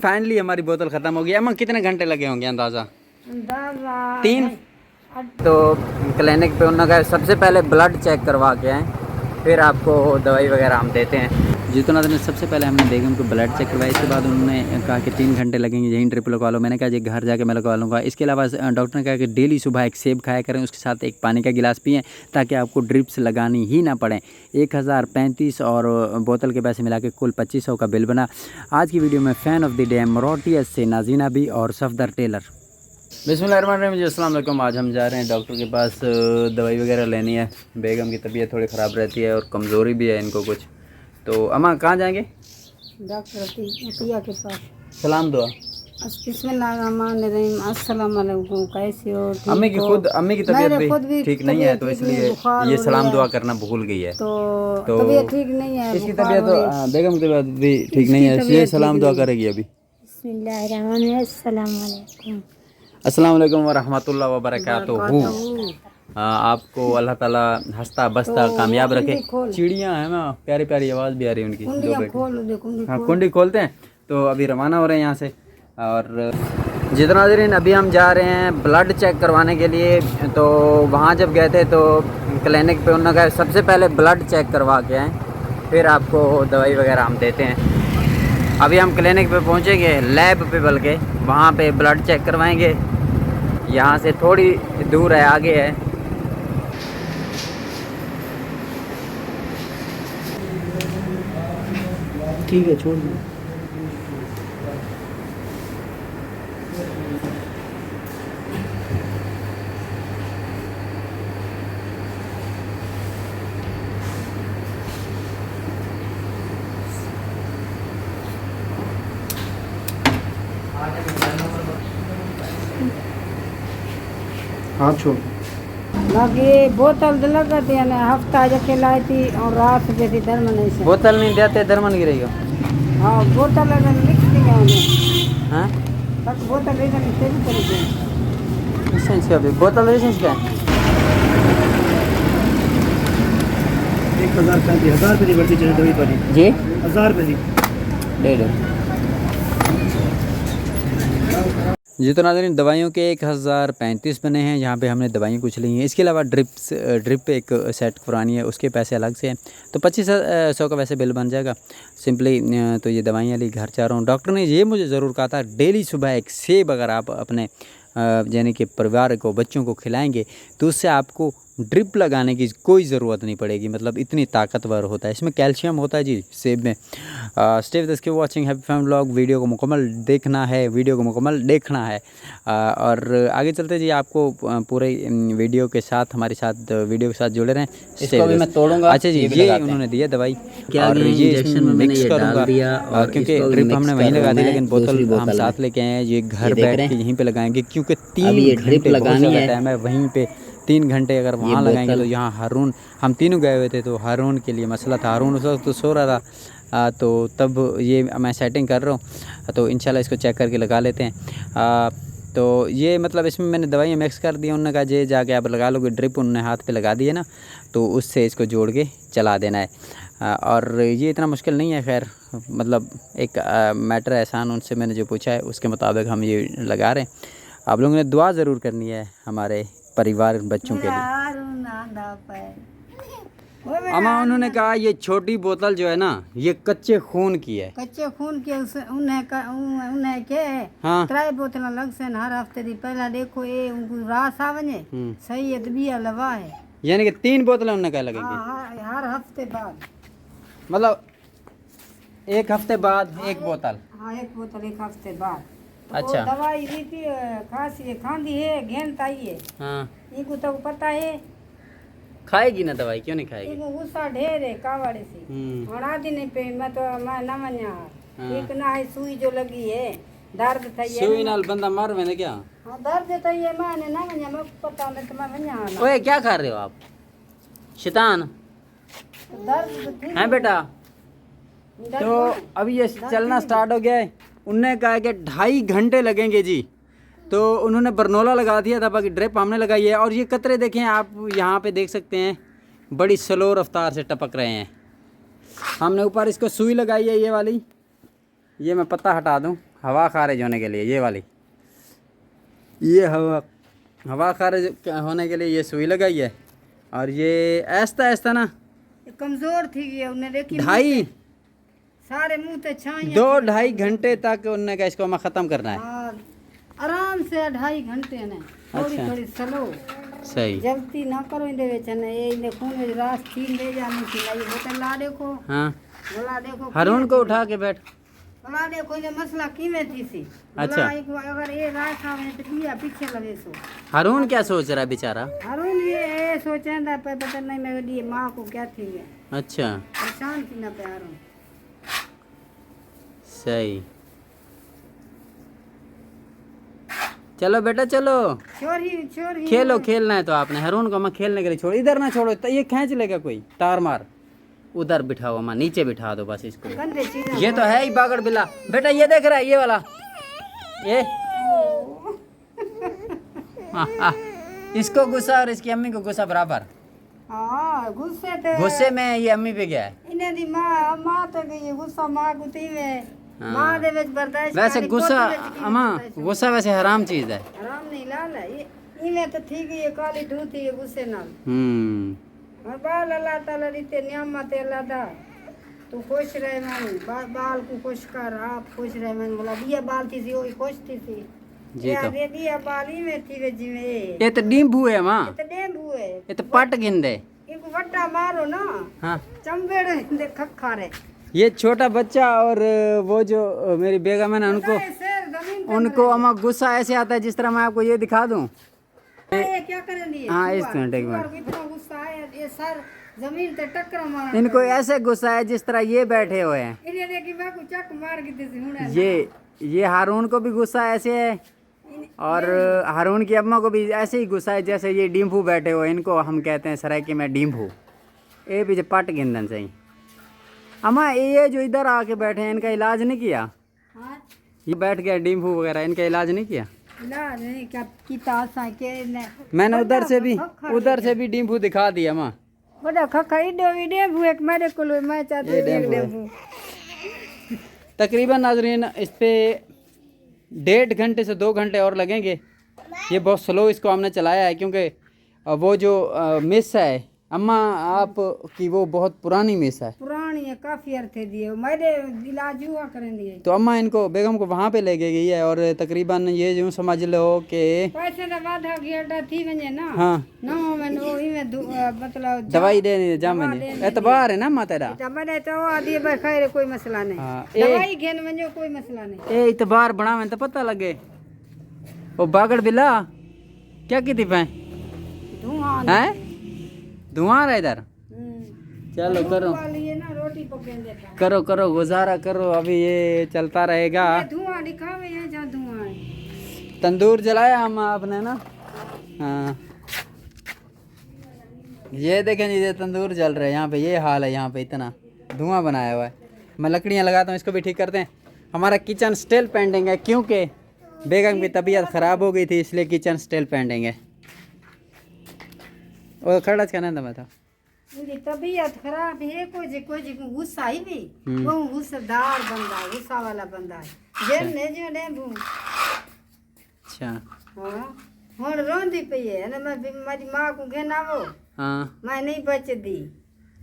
Finally हमारी बोतल ख़त्म हो गई। अम्मा कितने घंटे लगे होंगे अंदाज़ा? 3। तो क्लिनिक पे उन्होंने कहा सबसे पहले ब्लड चेक करवा के आएँ, फिर आपको दवाई वगैरह हम देते हैं। जितना दिन सबसे पहले हमने बेगम को ब्लड चेक करवाया, इसके बाद उन्होंने कहा कि 3 घंटे लगेंगे, यहीं ड्रिप लगवा लो। मैंने कहा जी घर जाके मैं लगवा लूँगा। इसके अलावा डॉक्टर ने कहा कि डेली सुबह एक सेब खाया करें, उसके साथ एक पानी का गिलास पिएँ ताकि आपको ड्रिप्स लगानी ही ना पड़े। 1035 और बोतल के पैसे मिला के कुल 2500 का बिल बना। आज की वीडियो में फ़ैन ऑफ द डे मोरोटियस से नाजीना बी और सफदर टेलर। बिस्मिल्लाहिर्रहमानिर्रहीम, अस्सलाम वालेकुम। आज हम जा रहे हैं डॉक्टर के पास, दवाई वगैरह लेनी है। बेगम की तबीयत थोड़ी ख़राब रहती है और कमज़ोरी भी है इनको कुछ। तो अम्मा कहाँ जाएंगे? डॉक्टर अतिया के पास। सलाम दुआ। बिस्मिल्लाहिर्रहमानिर्रहीम, अस्सलाम वालेकुम। कैसे हो? अम्मी की तबीयत भी ठीक नहीं है, तो इसलिए ये सलाम दुआ करना भूल गई है। तो तबीयत ठीक नहीं है, इसकी तबीयत तो बेगम की तबीयत भी ठीक नहीं है, इसलिए सलाम दुआ करेगी अभी। बिस्मिल्लाहिर्रहमानिर्रहीम, अस्सलाम वालेकुम वरहमतुल्लाहि वबरकातुहू। आपको अल्लाह ताला हंसता बसता कामयाब रखे। चिड़ियाँ हैं ना, प्यारी प्यारी आवाज़ भी आ रही है उनकी। हाँ, कुंडी खोलते हैं। तो अभी रवाना हो रहे हैं यहाँ से। और जितना दिन अभी हम जा रहे हैं ब्लड चेक करवाने के लिए, तो वहाँ जब गए थे तो क्लिनिक पे उन्होंने कहा सबसे पहले ब्लड चेक करवा के आएँ, फिर आपको दवाई वगैरह हम देते हैं। अभी हम क्लिनिक पे पहुँचेंगे, लैब पे बल्कि वहाँ पे ब्लड चेक करवाएंगे। यहाँ से थोड़ी दूर है, आगे है। ठीक है, छोड़ दो। हाँ छोड़। बाकी बोतल लगाते हैं ना, हफ्ता जके लाई थी और रात पे थी दरमन से। बोतल नहीं देते, दरमन गिरेगा। हाँ, बोतल अगर लिख दिया उन्हें। हाँ, बस बोतल लेकर से भी करेंगे। लाइसेंस का भी, बोतल लाइसेंस का है। 1000 रुपये की बढ़ती चली दवाई पड़ी जी, 1000 रुपये की। ले लो। जितना दिन दवाइयों के 1035 बने हैं। यहाँ पे हमने दवाइयाँ कुछ ली हैं। इसके अलावा ड्रिप एक सेट पुरानी है, उसके पैसे अलग से हैं। तो 2500 का वैसे बिल बन जाएगा सिंपली। तो ये दवाइयाँ ली, घर जा रहा हूँ। डॉक्टर ने ये मुझे ज़रूर कहा था डेली सुबह एक सेब अगर आप अपने यानी कि परिवार को, बच्चों को खिलाएंगे तो उससे आपको ड्रिप लगाने की कोई ज़रूरत नहीं पड़ेगी। मतलब इतनी ताकतवर होता है, इसमें कैल्शियम होता है जी सेब में। Stay with us, keep watching happy family vlog. Video को मुकम्मल देखना है, और आगे चलते जी आपको पूरे वीडियो के साथ हमारे साथ वीडियो के साथ जुड़े रहें। इसको भी मैं तोड़ूंगा। अच्छा जी, ये उन्होंने दिया दवाई, क्या ये इंजेक्शन में मिक्स करूँगा क्योंकि ड्रिप हमने वहीं लगा दी, लेकिन बोतल हम साथ लेके आए हैं। ये घर बैठ के यहीं पे लगाएंगे क्योंकि 3 घंटे लगानी है टाइम है वहीं पे। 3 घंटे अगर वहाँ लगाएंगे तो यहाँ हारून, हम तीनों गए हुए थे तो हारून के लिए मसला था। हारून उस वक्त तो सो रहा था, तो तब ये मैं सेटिंग कर रहा हूँ। तो इंशाल्लाह इसको चेक करके लगा लेते हैं। तो ये मतलब इसमें मैंने दवाइयाँ मिक्स कर दी। उन्होंने कहा जे जाके आप लगा लोगे ड्रिप, उन्होंने हाथ पे लगा दिए ना, तो उससे इसको जोड़ के चला देना है। और ये इतना मुश्किल नहीं है। खैर मतलब एक मैटर है आसान, उनसे मैंने जो पूछा है उसके मुताबिक हम ये लगा रहे हैं। आप लोगों ने दुआ ज़रूर करनी है हमारे परिवार बच्चों के लिए। अम्मा उन्होंने कहा ये छोटी बोतल जो है ना, ये कच्चे खून की है। कच्चे खून के उन्हें के हाँ, 3 बोतल अलग से हर हफ्ते दी। पहला देखो ये उनको रास आवने सही है, बिया लवा है, यानी कि 3 बोतलें उन्होंने कहा लगेंगी। हर हफ्ते बाद, मतलब 1 हफ्ते बाद 1 बोतल। हाँ, 1 बोतल 1 हफ्ते बाद। अच्छा, दवाई दी थी, खांसी खांदी है, घेंट आई है। हाँ, इनको तो पता है, खाएगी ना दवाई, क्यों नहीं खाएगी? इनको गुस्सा ढेर है कावड़े से। हड़ा दिन पे मैं तो मैं न मन्या। एक ना है सुई जो लगी है, दर्द था ये। सुई नाल बंदा मर में क्या? हाँ, दर्द था ये, मैंने न मन्या, मैं पता नहीं तो मैं मन्या। ओए क्या कर रहे हो आप शैतान? दर्द तो थी हैं बेटा? तो अभी ये चलना स्टार्ट हो गया है। उनने कहा कि 2.5 घंटे लगेंगे जी। तो उन्होंने बरनोला लगा दिया था, बाकी ड्रिप हमने लगाई है। और ये कतरे देखें आप, यहाँ पे देख सकते हैं बड़ी स्लो रफ्तार से टपक रहे हैं। हमने ऊपर इसको सुई लगाई है ये वाली, ये मैं पत्ता हटा दूं हवा खारिज होने के लिए, ये वाली, ये हवा खारिज होने के लिए ये सुई लगाई है। और ये ऐसा ऐसा ना ये कमजोर थी गई, उन्हें देखी 2.5 सारे मुंह ते छाई 2-2.5 घंटे तक उन्होंने कहा इसको हमें ख़त्म करना है। आराम से 2.5 घंटे ने थोड़ी अच्छा। थोड़ी स्लो, सही। जल्दी ना करो इंदे विच ने ये इंदे खून में रास थी ले जानी थी ना, ये बोतल ला देखो, हाँ, बोला देखो हारून को उठा के बैठ। बोला देखो ये मसला किवें थी सी। अच्छा। बोला एक अगर ये राय खावे तो दिया पीछे लगे सो। हारून क्या सोच रहा है बेचारा? हारून ये सोचेंदा पे पता नहीं मेरी माँ को क्या थी है, अच्छा, परेशान थी ना पे हारून। सही। चलो बेटा चलो, छोरी छोरी खेलो, खेलना है तो आपने। हारून को मैं खेलने के लिए छोड़, इधर ना छोड़ो, तो ये खींच लेगा कोई, तार मार। उधर बिठाओ अम्मा, नीचे बिठा दो बस इसको। गंदे चीजें ये तो है ही बागड़ बिल्ला। बेटा ये देख रहा है, ये वाला, ये हाँ, इसको गुस्सा और इसकी अम्मी को गुस्सा बराबर। हाँ गुस्से थे, गुस्से में ये अम्मी पे गया है। इन्हें दी माँ तो गई गुस्सा माँ को थी में माँ दे विच बर्दाश्त वैसे करी, गुस्सा पोते विच की अम्मा, बर्दाश्त। गुस्सा वैसे हराम चीज है। आराम नहीं लाल है ये, इन्हें तो ठीक है, काली धूत है गुस्से नाल। और बाल अल्लाह ताला रीते नियामत अल्लाह दा, तू खुश रहे मन, बाल को खुश कर, आप खुश रहे मन। बोला दिया बाल थी सी वही खुश थी सी जी तो। दे दिया बाल ही में थी वे जिਵੇਂ ये तो डीम्बू है माँ, ये तो डेंगू है, ये तो पट गिंदे। इनको वट्टा मारो ना हाँ, चंबेड़ दे खखा रे। ये छोटा बच्चा और वो जो मेरी बेगम है ना, उनको शेर जमीन पे उनको अम्मा गुस्सा ऐसे आता है जिस तरह मैं आपको ये दिखा दूं। ये क्या करन दिए। हाँ, एक मिनट, एक मिनट। इतना गुस्सा है ये सर जमीन पे टक्कर मार। इनको ऐसे गुस्सा है जिस तरह ये बैठे हुए हैं। इन्हें देखी मैं को चक मार के देसी हुने। ये हारून को भी गुस्सा ऐसे है, और हारून की अम्मा को भी ऐसे ही गुस्सा है जैसे ये डीम्फू बैठे हुए। इनको हम कहते हैं सराइकी में डीम्फू। ये भी पट गिंदन सही। अम्मा ये जो इधर आके बैठे हैं, इनका इलाज नहीं किया? हाँ ये बैठ गया डीम्फू वगैरह, इनका इलाज नहीं किया? ना नहीं क्या कीता सा के ने मैंने उधर से भी डीम्फू दिखा दिया माँ। बड़ा खखा इडो डेंगू एक मेरे को मैं चाहती ये हूँ डेंगू है। डेंगू। तकरीबन नाजरीन इस पे 1.5 घंटे से 2 घंटे और लगेंगे। ये बहुत स्लो इसको हमने चलाया है, क्योंकि वो जो मिस है अम्मा आप की, वो बहुत पुरानी मिस है। पुरानी है, काफी अर्थे दिए मेरे इलाज हुआ करें दिए। तो अम्मा इनको बेगम को वहाँ पे ले गई है, और तकरीबन ये यूँ समझ लो कि पैसे ना बाधा घेटा थी वने ना। हाँ, ना मैं वो ही में मतलब दवाई देने जाम एतबार है ना माँ तेरा। मैंने तो आ दिए भाई खैर कोई मसला नहीं। हाँ, दवाई घेन में कोई मसला नहीं। ए इतबार बनावे तो पता लगे। वो बागड़ बिल्ला क्या की थी पै धुआं है, धुआं आ रहा है इधर। चलो करो लिए ना रोटी पकेन देता करो करो गुजारा करो, अभी ये चलता रहेगा। धुआं दिखावे है जहाँ धुआं है। तंदूर जलाया हम आपने ना। हाँ, ये देखें जी, ये तंदूर जल रहा है यहाँ पे। ये हाल है यहाँ पे, इतना धुआं बनाया हुआ है। मैं लकड़ियाँ लगाता हूँ, इसको भी ठीक करते हैं। हमारा किचन स्टिल पेंडिंग है, क्योंकि बेगम की तबीयत ख़राब हो गई थी, इसलिए किचन स्टिल पेंडिंग है। और खड़ा कहना था बता, मेरी तबीयत खराब है, कोई गुस्सा ही भी वो गुस्सेदार बंदा है, गुस्सा वाला बंदा है। जेल ने जो डेंगू। अच्छा हाँ हुन रोंदी पई है ना, मैं मेरी माँ को घेना वो हाँ, मैं नहीं बच दी।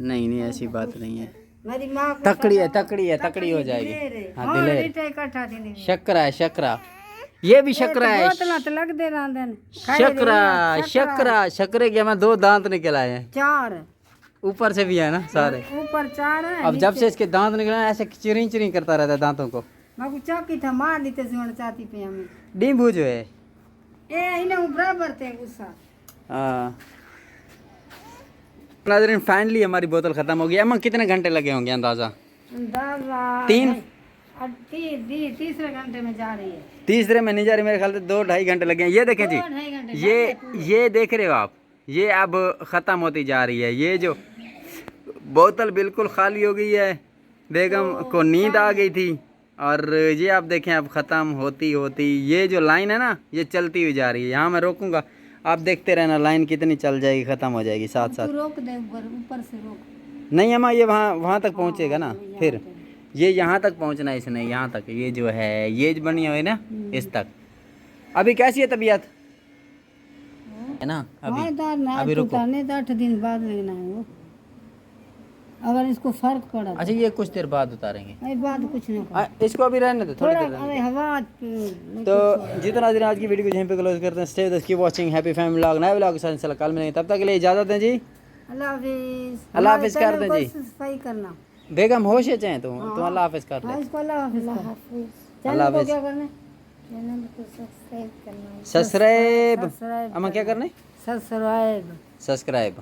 नहीं ऐसी बात नहीं है। मेरी माँ को तकड़ी है, तकड़ी हो जाएगी। हाँ, हाँ दिलेर। दिलेर इकट्ठा थी नहीं। शकरा है, शकरा, ये भी शकरा है। बोतला तो लग दे रहा शकरा शकरे के हमें 2 दांत निकल आए हैं, 4 ऊपर से भी है ना सारे। ऊपर 4 है। अब जब से इसके दांत निकले हैं, ऐसे चिरिंग चिरिंग करता रहता है दांतों को। मैं को चौकी था मार ली थे जोड़ चाहती पे हमें। डीम्बू जो है ए इन्हें बराबर थे गुस्सा। हाँ नाज़रीन, फाइनली हमारी बोतल ख़त्म हो गई। अम्मा कितने घंटे लगे होंगे अंदाज़ा? अंदाजा 3 तीसरे घंटे में जा रही है। तीसरे में नहीं जा रही, मेरे ख्याल से 2-2.5 घंटे लगे हैं। ये देखें जी, 2-2.5 घंटे ये देख रहे हो आप, ये अब ख़त्म होती जा रही है। ये जो बोतल बिल्कुल खाली हो गई है, बेगम को नींद आ गई थी, और ये आप देखें अब ख़त्म होती होती ये जो लाइन है ना, ये चलती हुई जा रही है। यहाँ मैं रोकूंगा, आप देखते रहना, लाइन कितनी चल जाएगी, ख़त्म हो जाएगी साथ साथ। रोक दे ऊपर से रोक। नहीं अम्मा, ये वहाँ तक पहुँचेगा ना, फिर ये यहाँ तक पहुँचना है इसने, यहाँ तक, ये जो है ये जो बनी हुई ना इस तक। अभी कैसी है तबीयत है ना? अभी रुको। 8 दिन बाद लेना है वो, अगर इसको फर्क पड़ा तो। अच्छा ये कुछ देर बाद उतारेंगे, अरे बाद कुछ नहीं कर, इसको अभी रहने दो थोड़ी थोड़ा देर रहने अरे हवा दो। तो जी तो नाज़रीन आज की वीडियो को यहीं पे क्लोज करते हैं। Stay with keep watching happy family vlog, नए व्लॉग के साथ इंशाल्लाह कल मिलेंगे, तब तक के लिए इजाज़त दें जी। अल्लाह हाफिज़। अल्लाह हाफिज़ कर दें जी। सही करना बेगम होश है चाहे तो अल्लाह हाफिज़ कर हाँ, ले। इसको अल्लाह हाफिज़। अल्लाह चैनल को हाफिज़। क्या करना है? चैनल को सब्सक्राइब करना है। सब्सक्राइब सब्सक्राइब अम्मा क्या करना है? Subscribe subscribe